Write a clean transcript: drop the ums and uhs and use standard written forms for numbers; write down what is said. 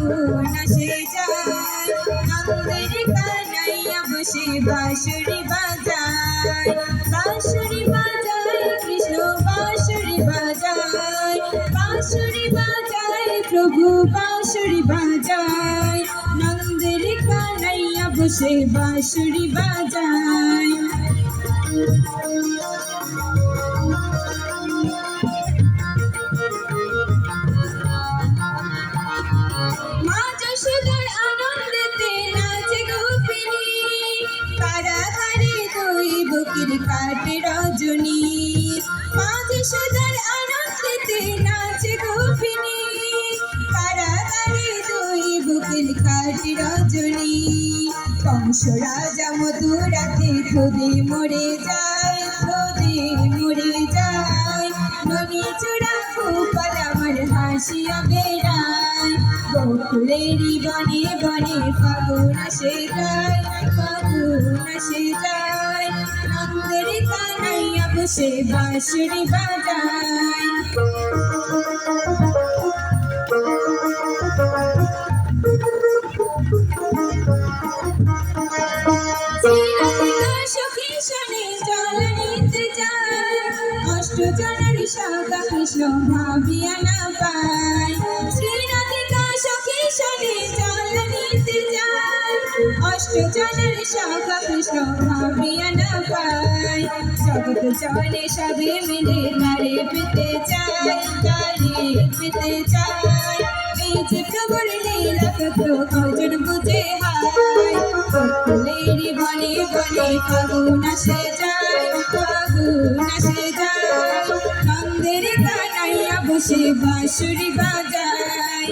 ফাগুন আসে যায়, নন্দের কানাইয়া বসে বাঁশরি বাজায়, বাঁশরি বাজায় কৃষ্ণ বাঁশরি বাজায়, বাঁশরি বাজায় প্রভু বাঁশরি বাজায়, নন্দের কানাইয়া বসে বাঁশরি বাজায়। মা যশোদার আনন্দেতে নাচে গোপিনী, কারাগারে দুই বুকের কাটে রজনী। মা যশোদার আনন্দেতে নাচে গোপিনী, কারাগারে দুই বুকের কাটে রজনী। কংস রাজা মথুরাতে ক্রোধে মরে যায়, ক্রোধে মরে যায়, ননি চূড়া গোপাল আমার হাসিয়া বেড়ায়। গোকুলেরই বনে বনে ফাগুন আসে যায়, ফাগুন আসে যায়, নন্দের কানাইয়া বসে বাঁশরি বাজায়। সখী শোনে জল নিতে যায়, অষ্টজনের শাখা কৃষ্ণ ভাবিয়া না পায়। শ্রীরাধিকা সখী শোনে জল নিতে যায়, অষ্টজনের শাখা কৃষ্ণ ভাবিয়া না পায়। জগৎ জনে সবে মিলে তারে পেতে চায়, তারে পেতে চায়। এই যে প্রভুর লীলা কত কজন বুঝে হায়। গোকুলেরই বনে বনে ফাগুন আসে যায়, ফাগুন আসে যায়, নন্দের কানাইয়া বসে বাঁশরি বাজায়।